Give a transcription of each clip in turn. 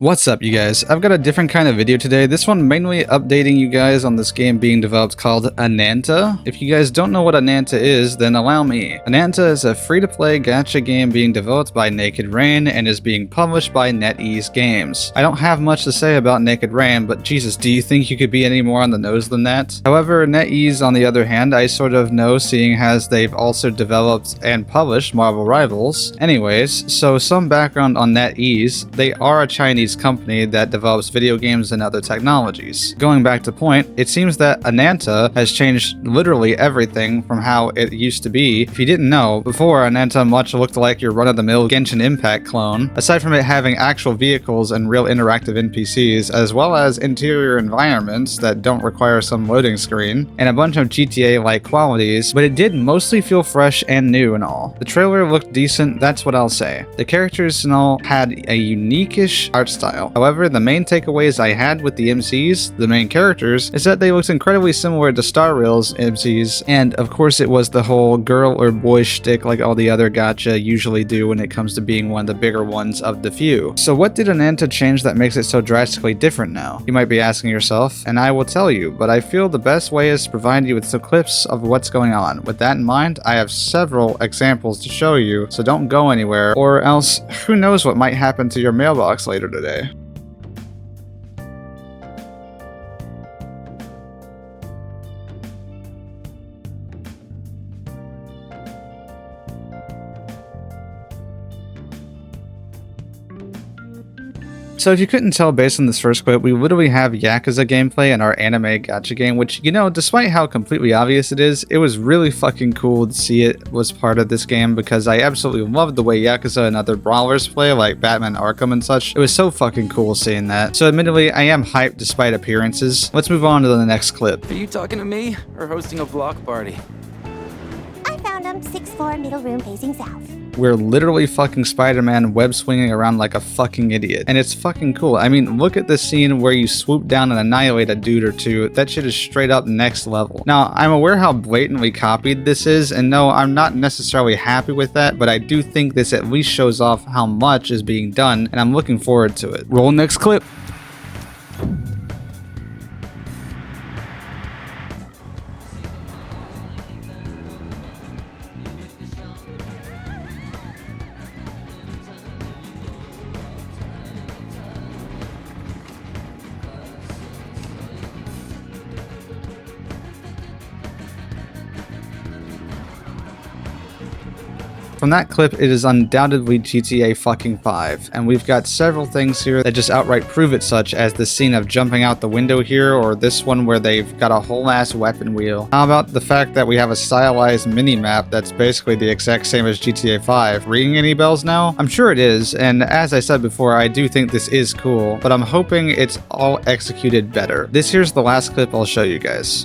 What's up, you guys? I've got a different kind of video today. This one mainly updating you guys on this game being developed called ANANTA. If you guys don't know what ANANTA is, then allow me. ANANTA is a free-to-play gacha game being developed by Naked Rain and is being published by NetEase Games. I don't have much to say about Naked Rain, but Jesus, do you think you could be any more on the nose than that? However, NetEase, on the other hand, I sort of know, seeing as they've also developed and published Marvel Rivals. Anyways, so some background on NetEase. They are a Chinese company that develops video games and other technologies. Going back to point, it seems that ANANTA has changed literally everything from how it used to be. If you didn't know, before ANANTA much looked like your run-of-the-mill Genshin Impact clone, aside from it having actual vehicles and real interactive NPCs, as well as interior environments that don't require some loading screen, and a bunch of GTA-like qualities, but it did mostly feel fresh and new and all. The trailer looked decent, that's what I'll say. The characters and all had a unique-ish art style. However, the main takeaways I had with the MCs, the main characters, is that they looked incredibly similar to Star Rail's MCs, and of course it was the whole girl or boy shtick like all the other gacha usually do when it comes to being one of the bigger ones of the few. So what did ANANTA change that makes it so drastically different now? You might be asking yourself, and I will tell you, but I feel the best way is to provide you with some clips of what's going on. With that in mind, I have several examples to show you, so don't go anywhere, or else who knows what might happen to your mailbox later today. So if you couldn't tell based on this first clip, we literally have Yakuza gameplay in our anime gacha game, which, you know, despite how completely obvious it is, it was really fucking cool to see it was part of this game because I absolutely loved the way Yakuza and other brawlers play, like Batman Arkham and such. It was so fucking cool seeing that. So admittedly, I am hyped despite appearances. Let's move on to the next clip. Are you talking to me or hosting a block party? I found him 6th floor, middle room facing south. We're literally fucking Spider-Man web swinging around like a fucking idiot. And it's fucking cool. I mean, look at this scene where you swoop down and annihilate a dude or two. That shit is straight up next level. Now, I'm aware how blatantly copied this is, and no, I'm not necessarily happy with that, but I do think this at least shows off how much is being done, and I'm looking forward to it. Roll next clip. From that clip, it is undoubtedly GTA fucking 5, and we've got several things here that just outright prove it, such as the scene of jumping out the window here, or this one where they've got a whole ass weapon wheel. How about the fact that we have a stylized mini-map that's basically the exact same as GTA 5? Ringing any bells now? I'm sure it is, and as I said before, I do think this is cool, but I'm hoping it's all executed better. This here's the last clip I'll show you guys.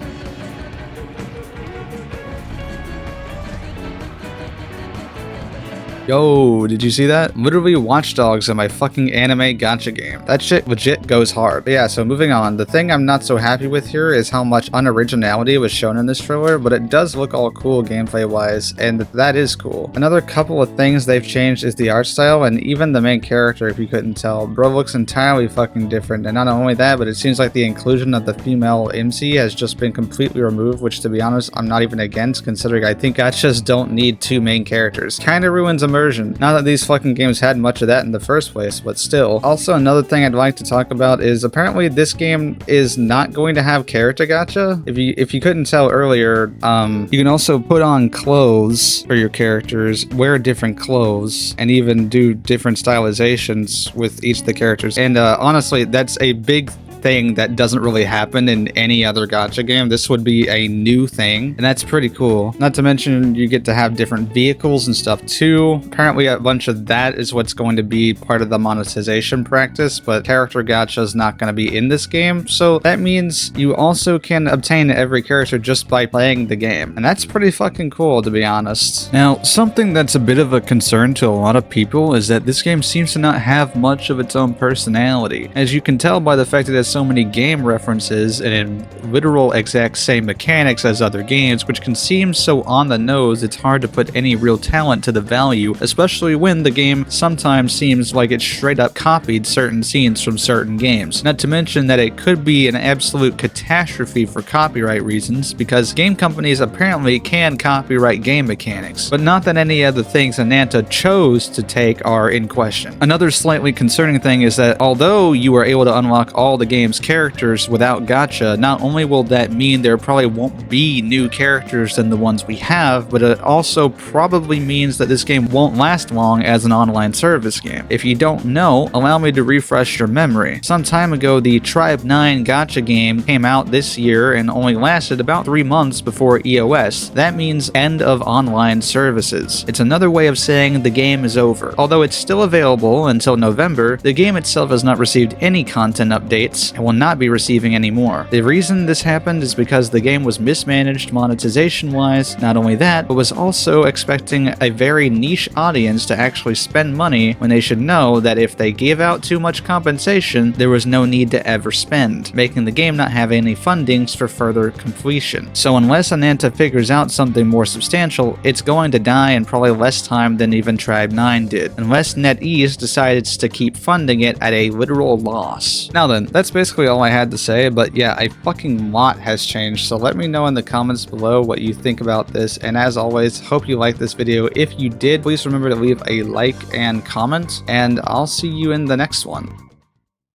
Yo, did you see that? Literally Watch Dogs in my fucking anime gacha game. That shit legit goes hard. But yeah, so moving on. The thing I'm not so happy with here is how much unoriginality was shown in this trailer, but it does look all cool gameplay wise, and that is cool. Another couple of things they've changed is the art style, and even the main character, if you couldn't tell. Bro looks entirely fucking different, and not only that, but it seems like the inclusion of the female MC has just been completely removed, which to be honest, I'm not even against, considering I think gachas don't need two main characters. Kinda ruins immersion. Not that these fucking games had much of that in the first place, but still. Also, another thing I'd like to talk about is apparently this game is not going to have character gacha. If you couldn't tell earlier, you can also put on clothes for your characters, wear different clothes, and even do different stylizations with each of the characters. And honestly, that's a big thing that doesn't really happen in any other gacha game. This would be a new thing, and that's pretty cool. Not to mention you get to have different vehicles and stuff too. Apparently a bunch of that is what's going to be part of the monetization practice, but character gacha is not going to be in this game, so that means you also can obtain every character just by playing the game, and that's pretty fucking cool, to be honest. Now, something that's a bit of a concern to a lot of people is that this game seems to not have much of its own personality. As you can tell by the fact that it's so many game references and in literal exact same mechanics as other games, which can seem so on the nose it's hard to put any real talent to the value, especially when the game sometimes seems like it straight up copied certain scenes from certain games. Not to mention that it could be an absolute catastrophe for copyright reasons, because game companies apparently can copyright game mechanics, but not that any of the things ANANTA chose to take are in question. Another slightly concerning thing is that although you are able to unlock all the game's characters without Gacha, not only will that mean there probably won't be new characters than the ones we have, but it also probably means that this game won't last long as an online service game. If you don't know, allow me to refresh your memory. Some time ago, the Tribe 9 Gacha game came out this year and only lasted about 3 months before EOS. That means end of online services. It's another way of saying the game is over. Although it's still available until November, the game itself has not received any content updates and will not be receiving any more. The reason this happened is because the game was mismanaged monetization-wise. Not only that, but was also expecting a very niche audience to actually spend money when they should know that if they gave out too much compensation, there was no need to ever spend, making the game not have any fundings for further completion. So unless ANANTA figures out something more substantial, it's going to die in probably less time than even Tribe 9 did, unless NetEase decides to keep funding it at a literal loss. Now then, that's basically all I had to say, but yeah, a fucking lot has changed, so let me know in the comments below what you think about this, and as always, hope you liked this video. If you did, please remember to leave a like and comment, and I'll see you in the next one.